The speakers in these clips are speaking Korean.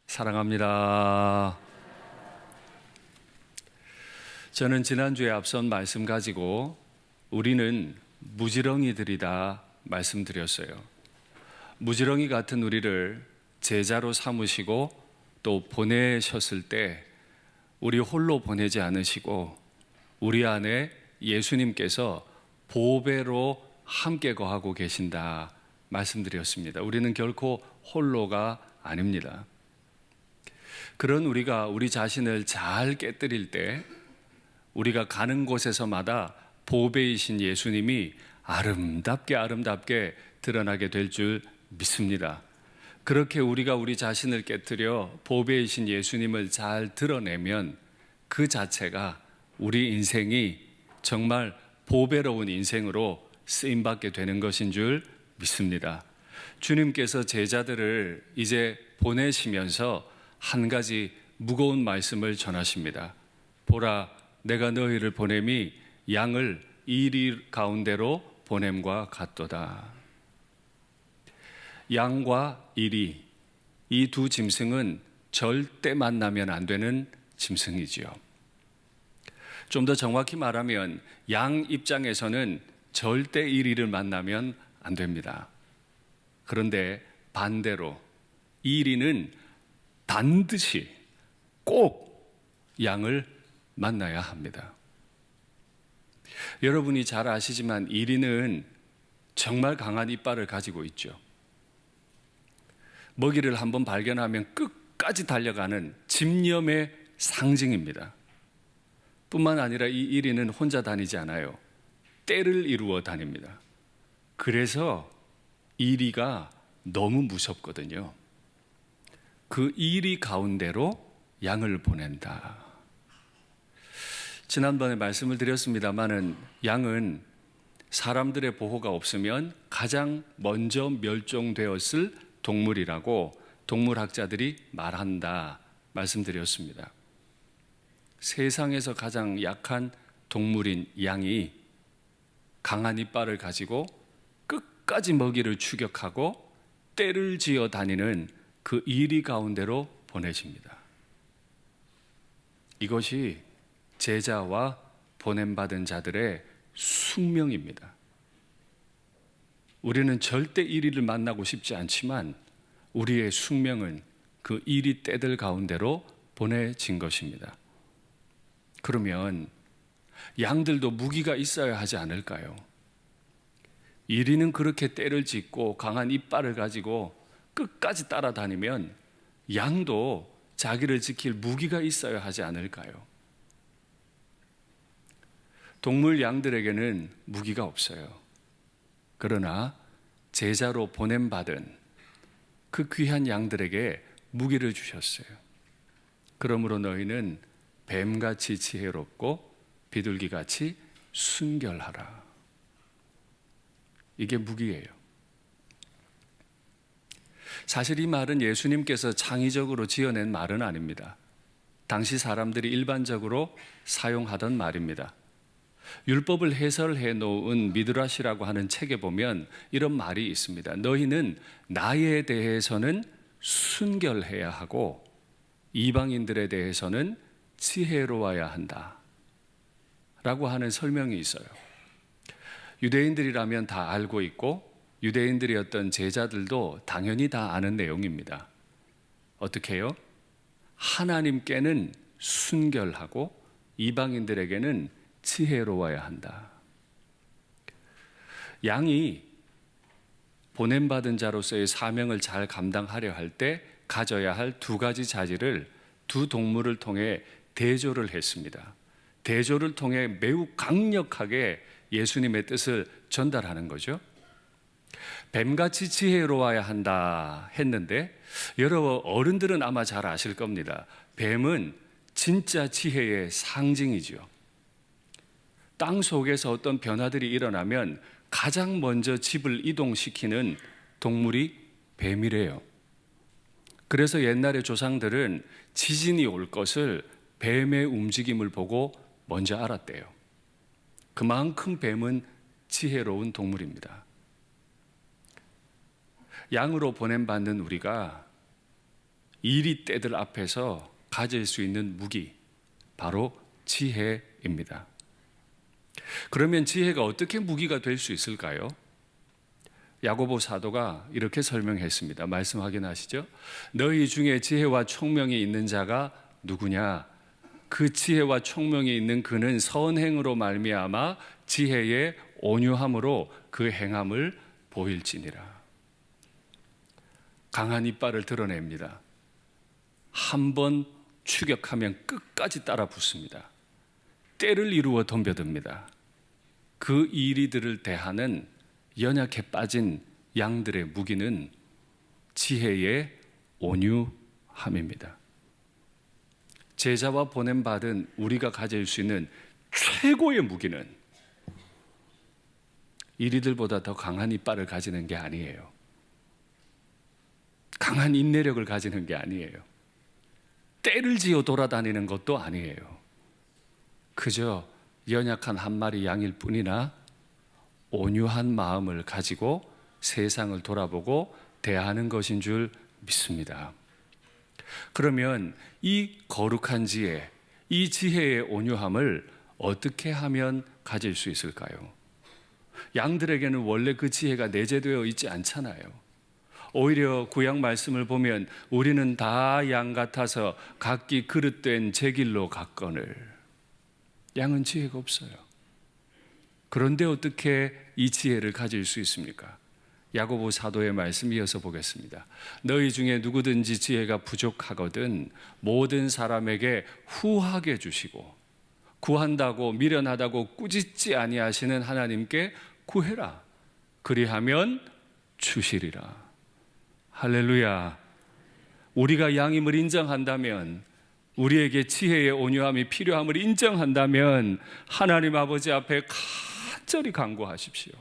사랑합니다. 저는 지난주에 앞선 말씀 가지고 우리는 무지렁이들이다 말씀드렸어요. 무지렁이 같은 우리를 제자로 삼으시고 또 보내셨을 때 우리 홀로 보내지 않으시고 우리 안에 예수님께서 보배로 함께 거하고 계신다 말씀드렸습니다. 우리는 결코 홀로가 아닙니다. 그런 우리가 우리 자신을 잘 깨뜨릴 때 우리가 가는 곳에서마다 보배이신 예수님이 아름답게 드러나게 될 줄 믿습니다. 그렇게 우리가 우리 자신을 깨뜨려 보배이신 예수님을 잘 드러내면 그 자체가 우리 인생이 정말 보배로운 인생으로 쓰임받게 되는 것인 줄 믿습니다. 주님께서 제자들을 이제 보내시면서 한 가지 무거운 말씀을 전하십니다. 보라, 내가 너희를 보냄이 양을 이리 가운데로 보냄과 같도다. 양과 이리, 이 두 짐승은 절대 만나면 안 되는 짐승이지요. 좀 더 정확히 말하면 양 입장에서는 절대 이리를 만나면 안 됩니다. 그런데 반대로 이리는 반드시 꼭 양을 만나야 합니다. 여러분이 잘 아시지만 이리는 정말 강한 이빨을 가지고 있죠. 먹이를 한번 발견하면 끝까지 달려가는 집념의 상징입니다. 뿐만 아니라 이 이리는 혼자 다니지 않아요. 떼를 이루어 다닙니다. 그래서 이리가 너무 무섭거든요. 그 이리 가운데로 양을 보낸다. 지난번에 말씀을 드렸습니다마는 양은 사람들의 보호가 없으면 가장 먼저 멸종되었을 동물이라고 동물학자들이 말한다 말씀드렸습니다. 세상에서 가장 약한 동물인 양이 강한 이빨을 가지고 끝까지 먹이를 추격하고 떼를 지어 다니는 그 이리 가운데로 보내집니다. 이것이 제자와 보냄받은 자들의 숙명입니다. 우리는 절대 이리를 만나고 싶지 않지만 우리의 숙명은 그 이리 떼들 가운데로 보내진 것입니다. 그러면 양들도 무기가 있어야 하지 않을까요? 이리는 그렇게 떼를 짚고 강한 이빨을 가지고 끝까지 따라다니면 양도 자기를 지킬 무기가 있어야 하지 않을까요? 동물 양들에게는 무기가 없어요. 그러나 제자로 보냄받은 그 귀한 양들에게 무기를 주셨어요. 그러므로 너희는 뱀같이 지혜롭고 비둘기같이 순결하라. 이게 무기예요. 사실 이 말은 예수님께서 창의적으로 지어낸 말은 아닙니다. 당시 사람들이 일반적으로 사용하던 말입니다. 율법을 해설해 놓은 미드라시라고 하는 책에 보면 이런 말이 있습니다. 너희는 나에 대해서는 순결해야 하고 이방인들에 대해서는 지혜로워야 한다 라고 하는 설명이 있어요. 유대인들이라면 다 알고 있고 유대인들이었던 제자들도 당연히 다 아는 내용입니다. 어떻게 해요? 하나님께는 순결하고 이방인들에게는 지혜로워야 한다. 양이 보냄받은 자로서의 사명을 잘 감당하려 할 때 가져야 할 두 가지 자질을 두 동물을 통해 대조를 했습니다. 대조를 통해 매우 강력하게 예수님의 뜻을 전달하는 거죠. 뱀같이 지혜로워야 한다 했는데 여러분 어른들은 아마 잘 아실 겁니다. 뱀은 진짜 지혜의 상징이죠. 땅 속에서 어떤 변화들이 일어나면 가장 먼저 집을 이동시키는 동물이 뱀이래요. 그래서 옛날의 조상들은 지진이 올 것을 뱀의 움직임을 보고 먼저 알았대요. 그만큼 뱀은 지혜로운 동물입니다. 양으로 보냄받는 우리가 이리 때들 앞에서 가질 수 있는 무기, 바로 지혜입니다. 그러면 지혜가 어떻게 무기가 될 수 있을까요? 야고보 사도가 이렇게 설명했습니다. 말씀 확인하시죠? 너희 중에 지혜와 총명이 있는 자가 누구냐? 그 지혜와 총명이 있는 그는 선행으로 말미암아 지혜의 온유함으로 그 행함을 보일지니라. 강한 이빨을 드러냅니다. 한 번 추격하면 끝까지 따라 붙습니다. 때를 이루어 덤벼듭니다. 그 이리들을 대하는 연약해 빠진 양들의 무기는 지혜의 온유함입니다. 제자와 보냄받은 우리가 가질 수 있는 최고의 무기는 이리들보다 더 강한 이빨을 가지는 게 아니에요. 강한 인내력을 가지는 게 아니에요. 때를 지어 돌아다니는 것도 아니에요. 그저 연약한 한 마리 양일 뿐이나 온유한 마음을 가지고 세상을 돌아보고 대하는 것인 줄 믿습니다. 그러면 이 거룩한 지혜, 이 지혜의 온유함을 어떻게 하면 가질 수 있을까요? 양들에게는 원래 그 지혜가 내재되어 있지 않잖아요. 오히려 구약 말씀을 보면 우리는 다 양 같아서 각기 그릇된 제 길로 갔거늘. 양은 지혜가 없어요. 그런데 어떻게 이 지혜를 가질 수 있습니까? 야고보 사도의 말씀 이어서 보겠습니다. 너희 중에 누구든지 지혜가 부족하거든 모든 사람에게 후하게 주시고 구한다고 미련하다고 꾸짖지 아니하시는 하나님께 구해라. 그리하면 주시리라. 할렐루야. 우리가 양임을 인정한다면, 우리에게 지혜의 온유함이 필요함을 인정한다면 하나님 아버지 앞에 간절히 간구하십시오.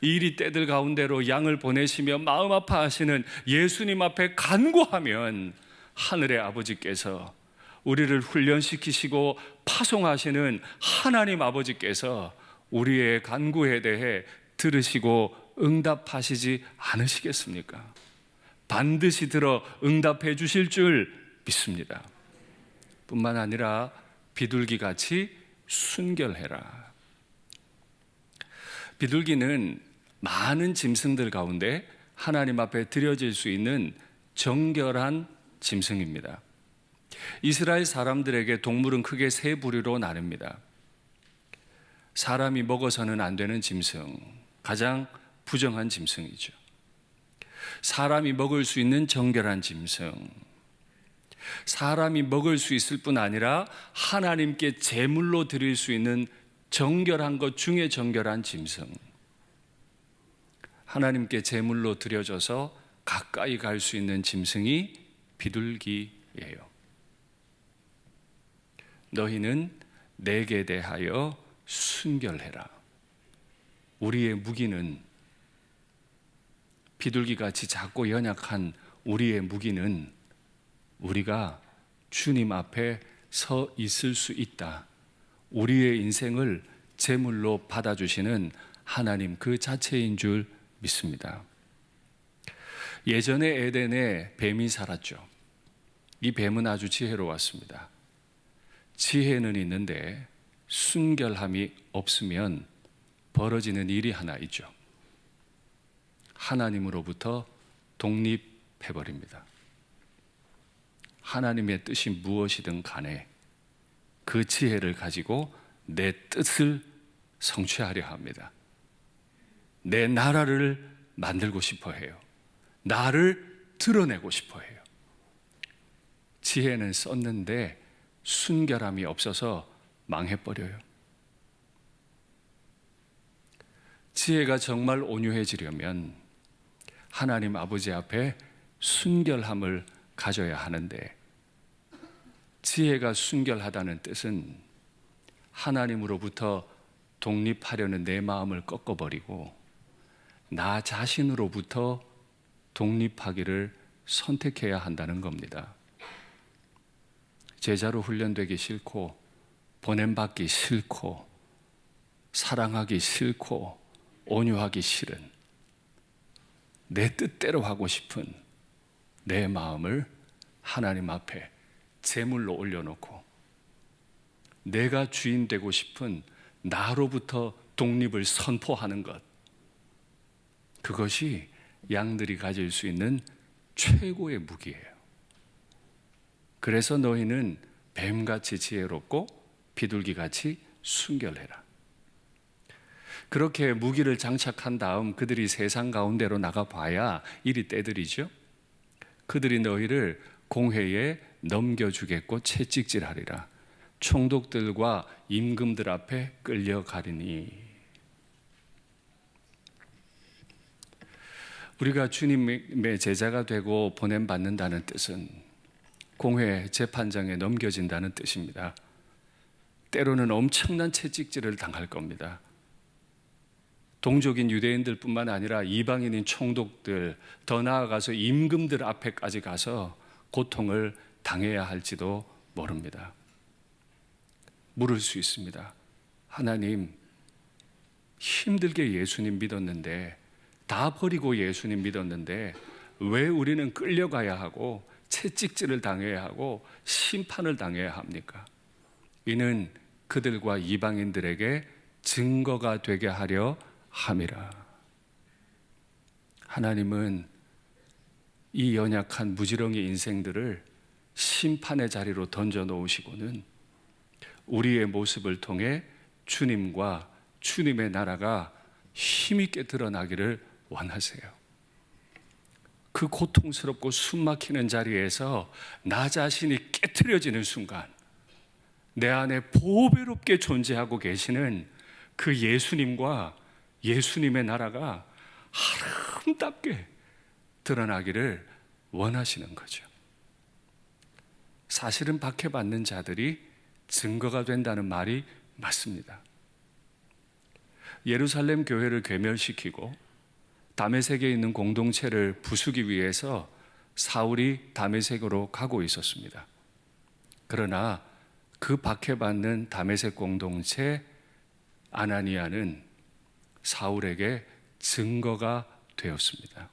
이리 때들 가운데로 양을 보내시며 마음 아파하시는 예수님 앞에 간구하면 하늘의 아버지께서, 우리를 훈련시키시고 파송하시는 하나님 아버지께서 우리의 간구에 대해 들으시고 응답하시지 않으시겠습니까? 반드시 들어 응답해 주실 줄 믿습니다. 뿐만 아니라 비둘기같이 순결해라. 비둘기는 많은 짐승들 가운데 하나님 앞에 드려질 수 있는 정결한 짐승입니다. 이스라엘 사람들에게 동물은 크게 세 부류로 나뉩니다. 사람이 먹어서는 안 되는 짐승, 가장 부정한 짐승이죠. 사람이 먹을 수 있는 정결한 짐승, 사람이 먹을 수 있을 뿐 아니라 하나님께 제물로 드릴 수 있는 정결한 것 중에 정결한 짐승, 하나님께 제물로 드려져서 가까이 갈 수 있는 짐승이 비둘기예요. 너희는 내게 대하여 순결해라. 우리의 무기는, 비둘기같이 작고 연약한 우리의 무기는 우리가 주님 앞에 서 있을 수 있다. 우리의 인생을 제물로 받아주시는 하나님 그 자체인 줄 믿습니다. 예전에 에덴에 뱀이 살았죠. 이 뱀은 아주 지혜로웠습니다. 지혜는 있는데 순결함이 없으면 벌어지는 일이 하나 있죠. 하나님으로부터 독립해버립니다. 하나님의 뜻이 무엇이든 간에 그 지혜를 가지고 내 뜻을 성취하려 합니다. 내 나라를 만들고 싶어 해요. 나를 드러내고 싶어 해요. 지혜는 썼는데 순결함이 없어서 망해버려요. 지혜가 정말 온유해지려면 하나님 아버지 앞에 순결함을 가져야 하는데, 지혜가 순결하다는 뜻은 하나님으로부터 독립하려는 내 마음을 꺾어버리고 나 자신으로부터 독립하기를 선택해야 한다는 겁니다. 제자로 훈련되기 싫고 보냄받기 싫고 사랑하기 싫고 온유하기 싫은, 내 뜻대로 하고 싶은, 내 마음을 하나님 앞에 제물로 올려놓고 내가 주인 되고 싶은 나로부터 독립을 선포하는 것, 그것이 양들이 가질 수 있는 최고의 무기예요. 그래서 너희는 뱀같이 지혜롭고 비둘기같이 순결해라. 그렇게 무기를 장착한 다음 그들이 세상 가운데로 나가봐야 이리 떼들이죠. 그들이 너희를 공회에 넘겨주겠고 채찍질하리라. 총독들과 임금들 앞에 끌려가리니. 우리가 주님의 제자가 되고 보냄받는다는 뜻은 공회 재판장에 넘겨진다는 뜻입니다. 때로는 엄청난 채찍질을 당할 겁니다. 동족인 유대인들뿐만 아니라 이방인인 총독들, 더 나아가서 임금들 앞에까지 가서 고통을 당해야 할지도 모릅니다. 물을 수 있습니다. 하나님, 힘들게 예수님 믿었는데, 다 버리고 예수님 믿었는데 왜 우리는 끌려가야 하고 채찍질을 당해야 하고 심판을 당해야 합니까? 이는 그들과 이방인들에게 증거가 되게 하려 함이라. 하나님은 이 연약한 무지렁이 인생들을 심판의 자리로 던져 놓으시고는 우리의 모습을 통해 주님과 주님의 나라가 힘있게 드러나기를 원하세요. 그 고통스럽고 숨막히는 자리에서 나 자신이 깨트려지는 순간 내 안에 보배롭게 존재하고 계시는 그 예수님과 예수님의 나라가 아름답게 드러나기를 원하시는 거죠. 사실은 박해받는 자들이 증거가 된다는 말이 맞습니다. 예루살렘 교회를 괴멸시키고 다메섹에 있는 공동체를 부수기 위해서 사울이 다메섹으로 가고 있었습니다. 그러나 그 박해받는 다메섹 공동체 아나니아는 사울에게 증거가 되었습니다.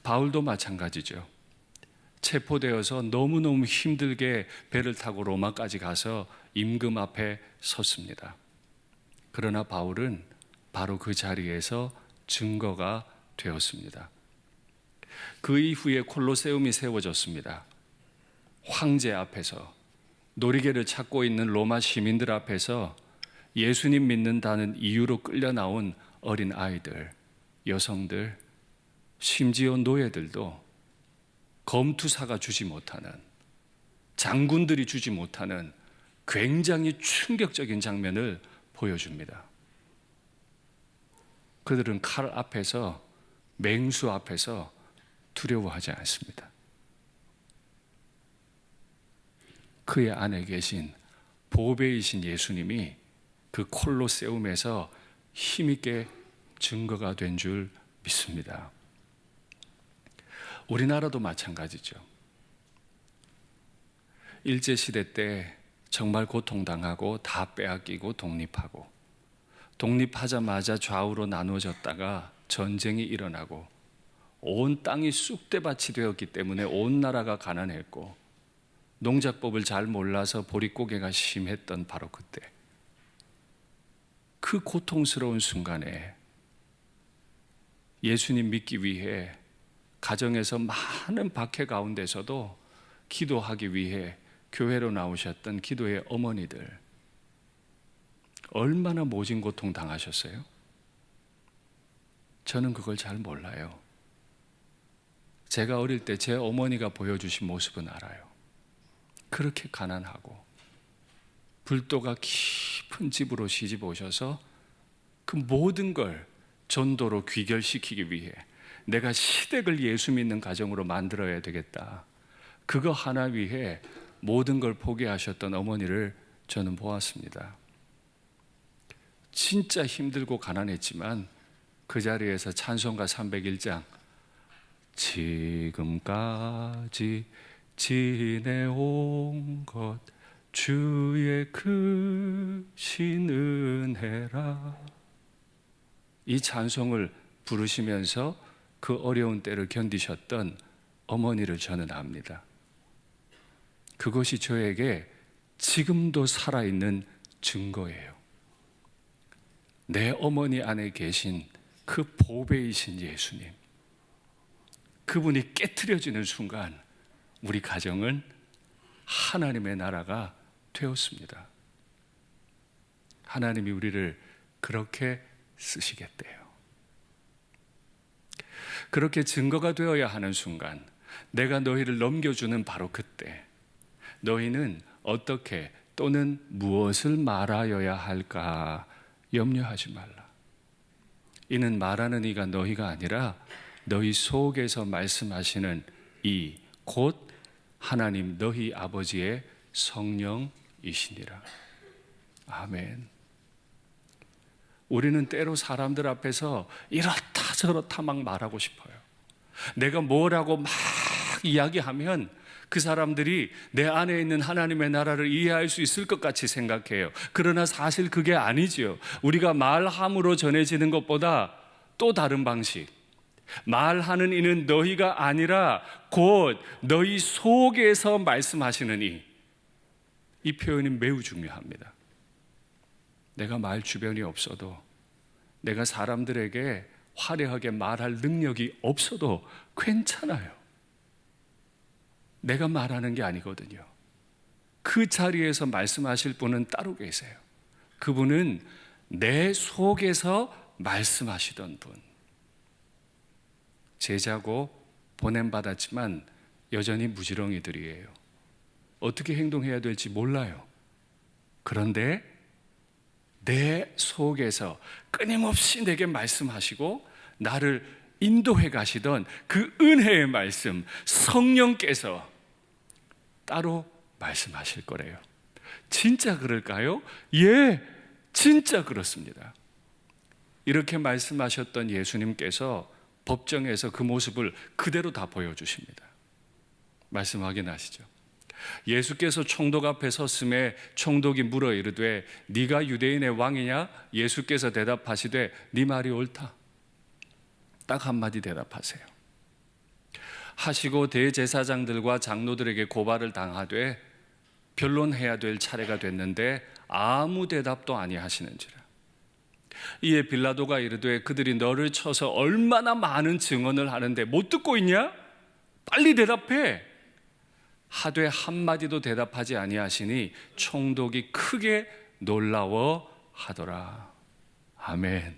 바울도 마찬가지죠. 체포되어서 너무너무 힘들게 배를 타고 로마까지 가서 임금 앞에 섰습니다. 그러나 바울은 바로 그 자리에서 증거가 되었습니다. 그 이후에 콜로세움이 세워졌습니다. 황제 앞에서, 놀이개를 찾고 있는 로마 시민들 앞에서 예수님 믿는다는 이유로 끌려 나온 어린 아이들, 여성들, 심지어 노예들도 검투사가 주지 못하는, 장군들이 주지 못하는 굉장히 충격적인 장면을 보여줍니다. 그들은 칼 앞에서, 맹수 앞에서 두려워하지 않습니다. 그의 안에 계신 보배이신 예수님이 그 콜로세움에서 힘있게 증거가 된 줄 믿습니다. 우리나라도 마찬가지죠. 일제시대 때 정말 고통당하고 다 빼앗기고 독립하고, 독립하자마자 좌우로 나누어졌다가 전쟁이 일어나고 온 땅이 쑥대밭이 되었기 때문에 온 나라가 가난했고 농작법을 잘 몰라서 보릿고개가 심했던 바로 그때, 그 고통스러운 순간에 예수님 믿기 위해 가정에서 많은 박해 가운데서도 기도하기 위해 교회로 나오셨던 기도의 어머니들, 얼마나 모진 고통 당하셨어요? 저는 그걸 잘 몰라요. 제가 어릴 때 제 어머니가 보여주신 모습은 알아요. 그렇게 가난하고 불도가 깊은 집으로 시집 오셔서 그 모든 걸 전도로 귀결시키기 위해 내가 시댁을 예수 믿는 가정으로 만들어야 되겠다, 그거 하나 위해 모든 걸 포기하셨던 어머니를 저는 보았습니다. 진짜 힘들고 가난했지만 그 자리에서 찬송가 301장, 지금까지 지내온 것 주의 크신 은혜라, 이 찬송을 부르시면서 그 어려운 때를 견디셨던 어머니를 저는 압니다. 그것이 저에게 지금도 살아있는 증거예요. 내 어머니 안에 계신 그 보배이신 예수님, 그분이 깨트려지는 순간 우리 가정은 하나님의 나라가 되었습니다. 하나님이 우리를 그렇게 쓰시겠대요. 그렇게 증거가 되어야 하는 순간, 내가 너희를 넘겨주는 바로 그때, 너희는 어떻게 또는 무엇을 말하여야 할까 염려하지 말라. 이는 말하는 이가 너희가 아니라 너희 속에서 말씀하시는 이 곧 하나님 너희 아버지의 성령이시니라. 아멘. 우리는 때로 사람들 앞에서 이렇다 저렇다 막 말하고 싶어요. 내가 뭐라고 막 이야기하면 그 사람들이 내 안에 있는 하나님의 나라를 이해할 수 있을 것 같이 생각해요. 그러나 사실 그게 아니죠. 우리가 말함으로 전해지는 것보다 또 다른 방식. 말하는 이는 너희가 아니라 곧 너희 속에서 말씀하시는 이 표현이 매우 중요합니다. 내가 말 주변이 없어도, 내가 사람들에게 화려하게 말할 능력이 없어도 괜찮아요. 내가 말하는 게 아니거든요. 그 자리에서 말씀하실 분은 따로 계세요. 그분은 내 속에서 말씀하시던 분. 제자고 보냄받았지만 여전히 무지렁이들이에요. 어떻게 행동해야 될지 몰라요. 그런데 내 속에서 끊임없이 내게 말씀하시고 나를 인도해 가시던 그 은혜의 말씀, 성령께서 따로 말씀하실 거래요. 진짜 그럴까요? 예, 진짜 그렇습니다. 이렇게 말씀하셨던 예수님께서 법정에서 그 모습을 그대로 다 보여주십니다. 말씀 확인하시죠. 예수께서 총독 앞에 섰음에 총독이 물어 이르되 네가 유대인의 왕이냐? 예수께서 대답하시되 네 말이 옳다. 딱 한마디 대답하세요. 하시고 대제사장들과 장로들에게 고발을 당하되 변론해야 될 차례가 됐는데 아무 대답도 아니하시는지라. 이에 빌라도가 이르되 그들이 너를 쳐서 얼마나 많은 증언을 하는데 못 듣고 있냐? 빨리 대답해. 하되 한마디도 대답하지 아니하시니 총독이 크게 놀라워 하더라. 아멘.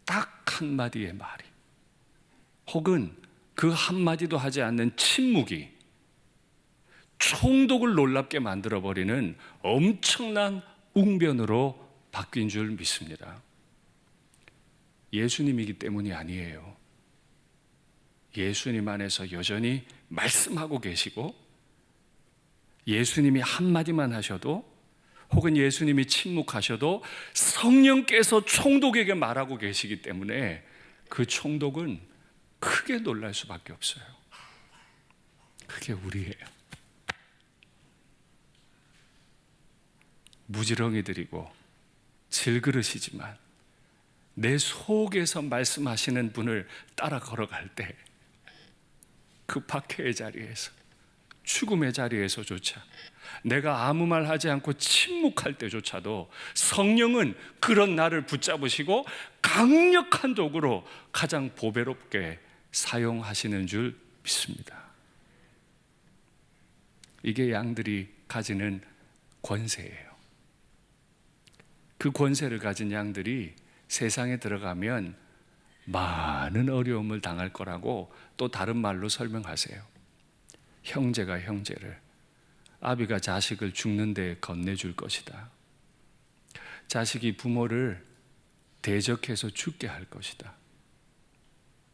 딱 한마디의 말이, 혹은 그 한마디도 하지 않는 침묵이 총독을 놀랍게 만들어버리는 엄청난 웅변으로 바뀐 줄 믿습니다. 예수님이기 때문이 아니에요. 예수님 안에서 여전히 말씀하고 계시고, 예수님이 한마디만 하셔도, 혹은 예수님이 침묵하셔도 성령께서 총독에게 말하고 계시기 때문에 그 총독은 크게 놀랄 수밖에 없어요. 그게 우리예요. 무지렁이들이고 질그릇이지만 내 속에서 말씀하시는 분을 따라 걸어갈 때 그 박해의 자리에서, 죽음의 자리에서조차, 내가 아무 말 하지 않고 침묵할 때조차도 성령은 그런 나를 붙잡으시고 강력한 도구로 가장 보배롭게 사용하시는 줄 믿습니다. 이게 양들이 가지는 권세예요. 그 권세를 가진 양들이 세상에 들어가면 많은 어려움을 당할 거라고 또 다른 말로 설명하세요. 형제가 형제를, 아비가 자식을 죽는 데 건네줄 것이다. 자식이 부모를 대적해서 죽게 할 것이다.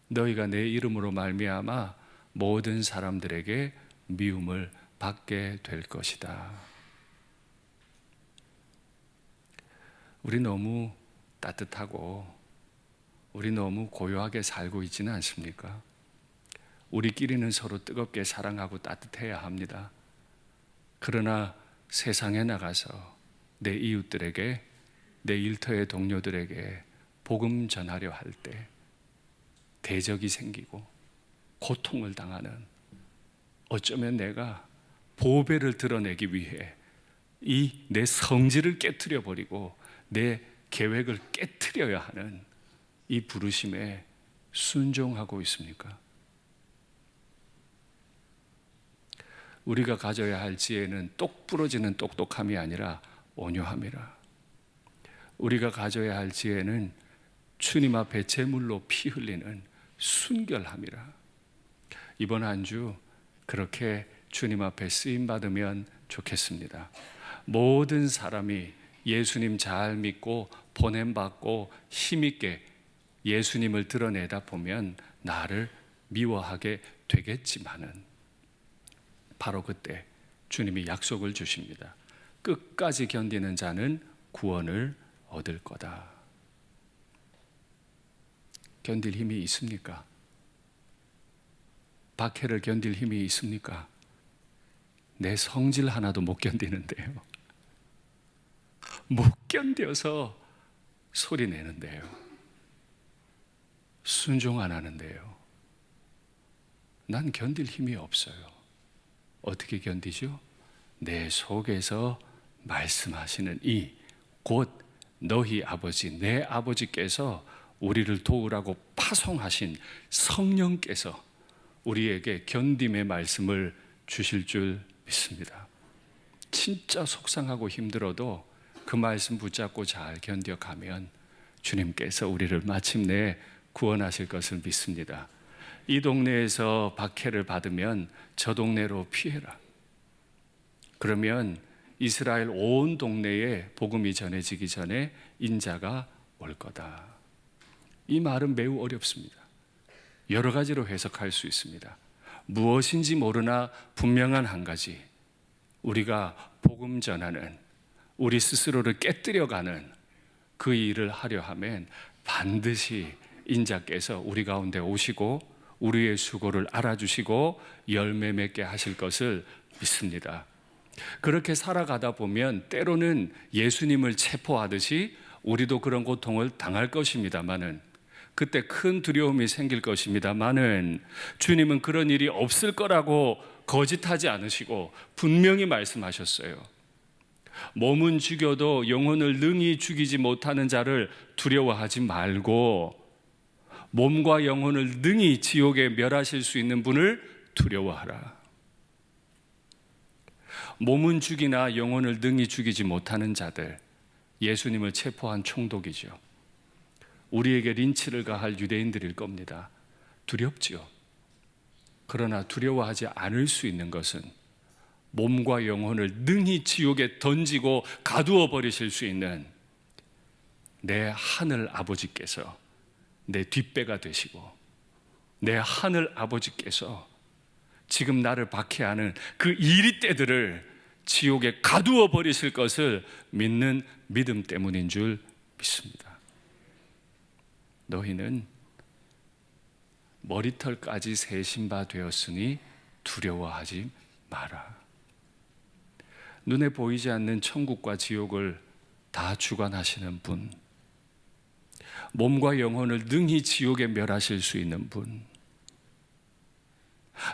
너희가 내 이름으로 말미암아 모든 사람들에게 미움을 받게 될 것이다. 우리 너무 따뜻하고 우리 너무 고요하게 살고 있지는 않습니까? 우리끼리는 서로 뜨겁게 사랑하고 따뜻해야 합니다. 그러나 세상에 나가서 내 이웃들에게, 내 일터의 동료들에게 복음 전하려 할 때 대적이 생기고 고통을 당하는, 어쩌면 내가 보배를 드러내기 위해 이 내 성질을 깨트려 버리고 내 계획을 깨트려야 하는 이 부르심에 순종하고 있습니까? 우리가 가져야 할 지혜는 똑 부러지는 똑똑함이 아니라 온유함이라. 우리가 가져야 할 지혜는 주님 앞에 제물로 피 흘리는 순결함이라. 이번 한 주 그렇게 주님 앞에 쓰임 받으면 좋겠습니다. 모든 사람이 예수님 잘 믿고 보냄 받고 힘있게 예수님을 드러내다 보면 나를 미워하게 되겠지만은 바로 그때 주님이 약속을 주십니다. 끝까지 견디는 자는 구원을 얻을 거다. 견딜 힘이 있습니까? 박해를 견딜 힘이 있습니까? 내 성질 하나도 못 견디는데요. 못 견뎌서 소리 내는데요. 순종 안 하는데요. 난 견딜 힘이 없어요. 어떻게 견디죠? 내 속에서 말씀하시는 이 곧 너희 아버지, 내 아버지께서 우리를 도우라고 파송하신 성령께서 우리에게 견딤의 말씀을 주실 줄 믿습니다. 진짜 속상하고 힘들어도 그 말씀 붙잡고 잘 견뎌가면 주님께서 우리를 마침내 구원하실 것을 믿습니다. 이 동네에서 박해를 받으면 저 동네로 피해라. 그러면 이스라엘 온 동네에 복음이 전해지기 전에 인자가 올 거다. 이 말은 매우 어렵습니다. 여러 가지로 해석할 수 있습니다. 무엇인지 모르나 분명한 한 가지, 우리가 복음 전하는, 우리 스스로를 깨뜨려가는 그 일을 하려 하면 반드시 인자께서 우리 가운데 오시고 우리의 수고를 알아주시고 열매 맺게 하실 것을 믿습니다. 그렇게 살아가다 보면 때로는 예수님을 체포하듯이 우리도 그런 고통을 당할 것입니다마는, 그때 큰 두려움이 생길 것입니다마는 주님은 그런 일이 없을 거라고 거짓하지 않으시고 분명히 말씀하셨어요. 몸은 죽여도 영혼을 능히 죽이지 못하는 자를 두려워하지 말고 몸과 영혼을 능히 지옥에 멸하실 수 있는 분을 두려워하라. 몸은 죽이나 영혼을 능히 죽이지 못하는 자들, 예수님을 체포한 총독이죠. 우리에게 린치를 가할 유대인들일 겁니다. 두렵지요. 그러나 두려워하지 않을 수 있는 것은 몸과 영혼을 능히 지옥에 던지고 가두어 버리실 수 있는 내 하늘 아버지께서 내 뒷배가 되시고, 내 하늘 아버지께서 지금 나를 박해하는 그 이리떼들을 지옥에 가두어 버리실 것을 믿는 믿음 때문인 줄 믿습니다. 너희는 머리털까지 세신 바 되었으니 두려워하지 마라. 눈에 보이지 않는 천국과 지옥을 다 주관하시는 분, 몸과 영혼을 능히 지옥에 멸하실 수 있는 분,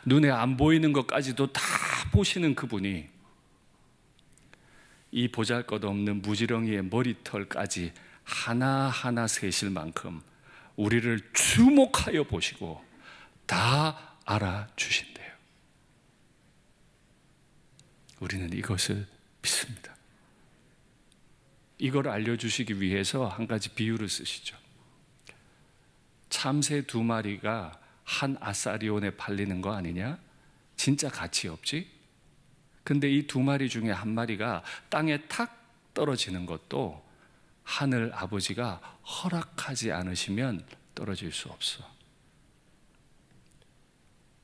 눈에 안 보이는 것까지도 다 보시는 그분이 이 보잘것없는 무지렁이의 머리털까지 하나하나 세실 만큼 우리를 주목하여 보시고 다 알아주신대요. 우리는 이것을 믿습니다. 이걸 알려주시기 위해서 한 가지 비유를 쓰시죠. 참새 2마리가 한 아사리온에 팔리는 거 아니냐? 진짜 가치 없지? 근데 이 2마리 중에 1마리가 땅에 탁 떨어지는 것도 하늘 아버지가 허락하지 않으시면 떨어질 수 없어.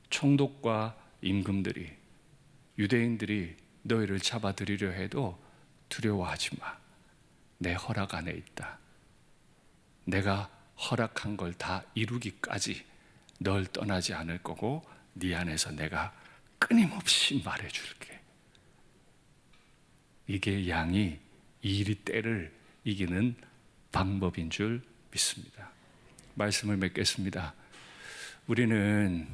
총독과 임금들이, 유대인들이 너희를 잡아들이려 해도 두려워하지 마. 내 허락 안에 있다. 내가 허락한 걸 다 이루기까지 널 떠나지 않을 거고 네 안에서 내가 끊임없이 말해줄게. 이게 양이 이리떼를 이기는 방법인 줄 믿습니다. 말씀을 맺겠습니다. 우리는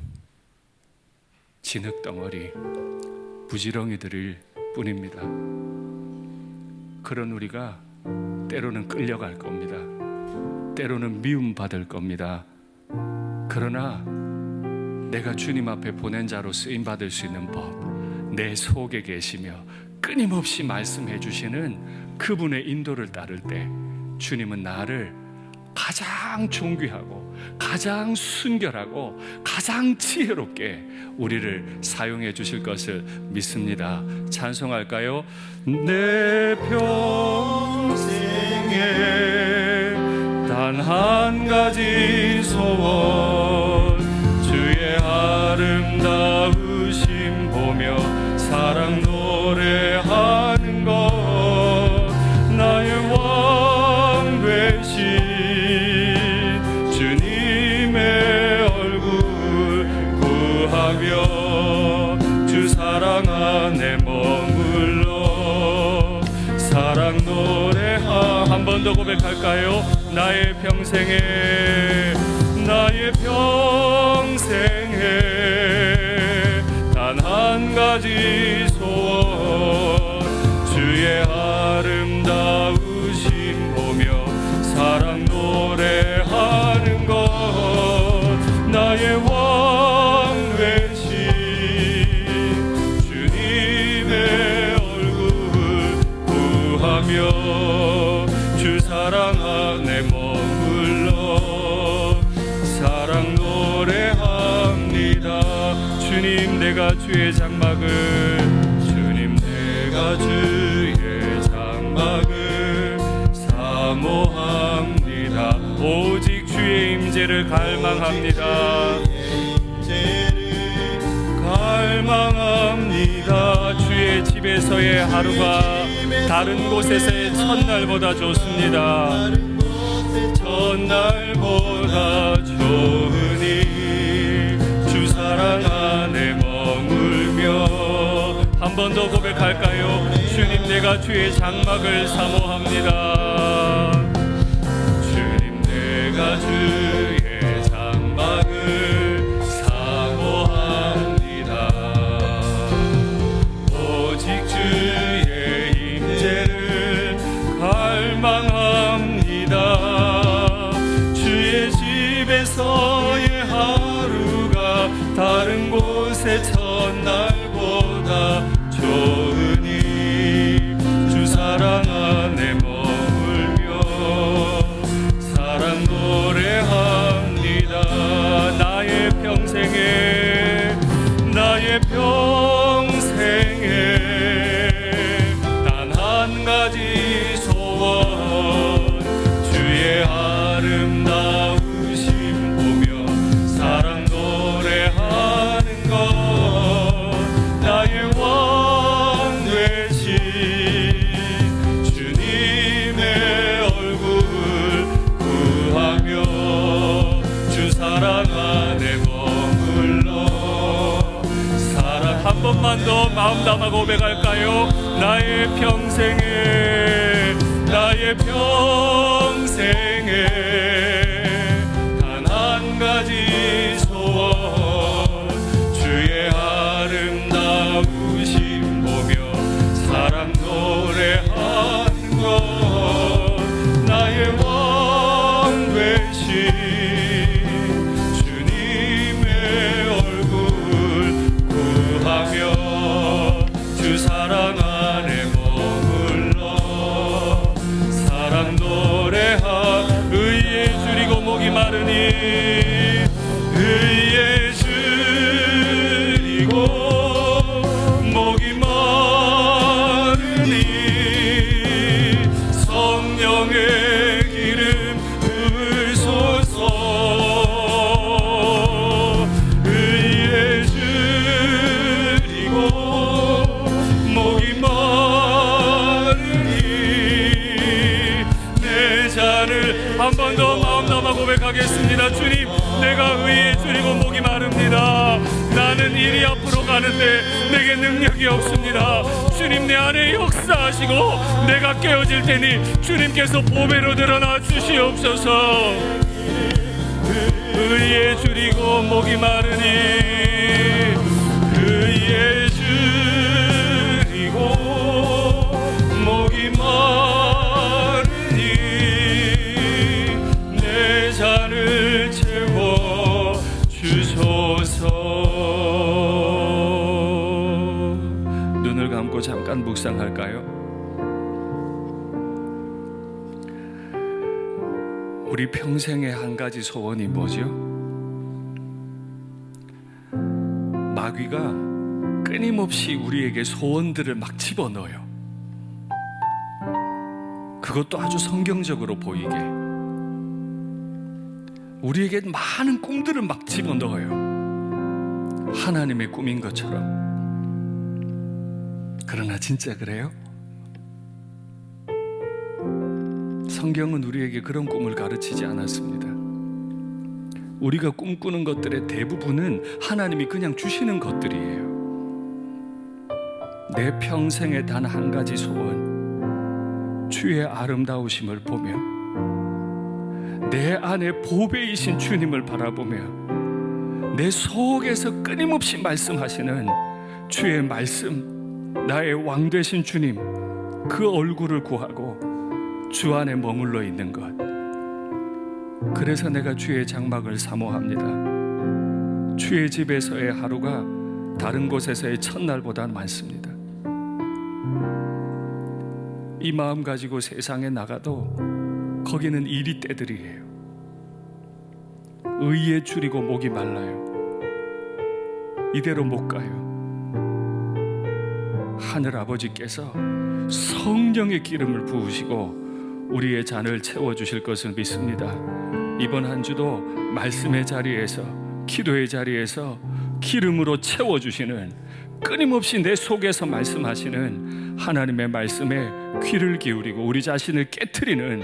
진흙덩어리, 부지런이들일 뿐입니다. 그런 우리가 때로는 끌려갈 겁니다. 때로는 미움받을 겁니다. 그러나 내가 주님 앞에 보낸 자로 쓰임받을 수 있는 법, 내 속에 계시며 끊임없이 말씀해 주시는 그분의 인도를 따를 때 주님은 나를 가장 존귀하고 가장 순결하고 가장 지혜롭게 우리를 사용해 주실 것을 믿습니다. 찬송할까요? 내 평생에 단 한 가지 소원, 주의 아름다우심 보며 사랑 노래하는 것, 나의 왕 되신 주님의 얼굴 구하며 주 사랑 안에 머물러 사랑 노래하. 한 번 더 고백할까요? 나의 평생에 단 한 가지 소원, 주의 아름다우심 보며 사랑 노래하는 것, 나의 왕 되신 주님의 얼굴 구하며 주 사랑 안에 머물러 사랑 노래합니다. 주님 내가 주의 장막을, 주님 내가 주의 장막을 사모합니다. 오직 주의 임재를 갈망합니다. 갈망합니다. 주의 집에서의 하루가 다른 곳에서의 첫날보다 좋습니다. 첫날보다 좋으니 주 사랑 안에 머물며. 한 번 더 고백할까요? 주님 내가 주의 장막을 사모합니다. 주님 내가 주의 장막을 사모합니다. 오직 주의 임재를 갈망합니다. 주의 집에서의 하루가 다른 곳의 첫날보다 좋으니 주 사랑 안에 머물며 사랑 노래합니다. 나의 평생에 단 한 가지 소원, 주의 아름다우심 보며 사랑 노래하는 것, 나의 왕 되신 주님의 얼굴 구하며 주 사랑 안에 머물러 사랑. 한 번만 더 마음 담아 고백할까요? 나의 평생에 단 한 가지 소원, 주의 아름다우심 보며 사랑 노래하는 것, 나의 왕 되신 주님의 얼굴 구하며 주 사랑 안에 머물러 사랑 노래하. 의에 줄이고 목이 마르니 의에 줄이고 목이 마르니 성령의 기름 부으소서. 의에 줄이고 목이 마르니 내 잔을. 한 번 더 마음 담아 고백하겠습니다. 주님 내가 의에 줄이고 목이 마릅니다. 나는 이리 앞으로 가는데 내게 능력이 없습니다. 주님 내 안에 역사하시고 내가 깨어질 테니 주님께서 보배로 드러나 주시옵소서. 의에 줄이고 목이 마르니 그의 줄이고 목이 마르니 내 잔을 채워 주소서. 눈을 감고 잠깐 묵상할까요? 우리 평생의 한 가지 소원이 뭐죠? 마귀가 끊임없이 우리에게 소원들을 막 집어넣어요. 그것도 아주 성경적으로 보이게 우리에게 많은 꿈들을 막 집어넣어요. 하나님의 꿈인 것처럼. 그러나 진짜 그래요? 성경은 우리에게 그런 꿈을 가르치지 않았습니다. 우리가 꿈꾸는 것들의 대부분은 하나님이 그냥 주시는 것들이에요. 내 평생에 단 한 가지 소원, 주의 아름다우심을 보며 내 안에 보배이신 주님을 바라보며 내 속에서 끊임없이 말씀하시는 주의 말씀, 나의 왕 되신 주님, 그 얼굴을 구하고 주 안에 머물러 있는 것. 그래서 내가 주의 장막을 사모합니다. 주의 집에서의 하루가 다른 곳에서의 첫날보다 많습니다. 이 마음 가지고 세상에 나가도 거기는 이리 때들이에요. 의에 줄이고 목이 말라요. 이대로 못 가요. 하늘 아버지께서 성령의 기름을 부으시고 우리의 잔을 채워주실 것을 믿습니다. 이번 한 주도 말씀의 자리에서, 기도의 자리에서 기름으로 채워주시는, 끊임없이 내 속에서 말씀하시는 하나님의 말씀에 귀를 기울이고 우리 자신을 깨트리는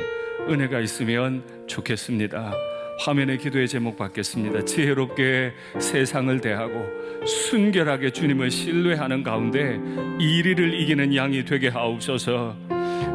은혜가 있으면 좋겠습니다. 화면에 기도의 제목 받겠습니다. 지혜롭게 세상을 대하고 순결하게 주님을 신뢰하는 가운데 이리를 이기는 양이 되게 하옵소서.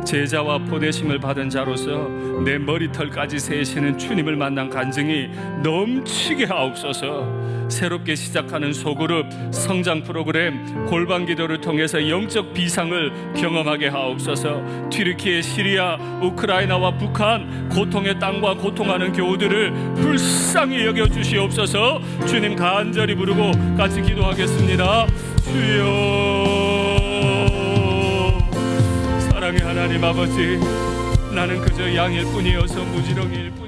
제자와 보내심을 받은 자로서 내 머리털까지 세시는 주님을 만난 간증이 넘치게 하옵소서. 새롭게 시작하는 소그룹, 성장 프로그램, 골방 기도를 통해서 영적 비상을 경험하게 하옵소서. 튀르키예, 시리아, 우크라이나와 북한, 고통의 땅과 고통하는 교우들을 불쌍히 여겨주시옵소서. 주님 간절히 부르고 같이 기도하겠습니다. 주여, 사랑의 하나님 아버지, 나는 그저 양일 뿐이어서 무지렁이일 뿐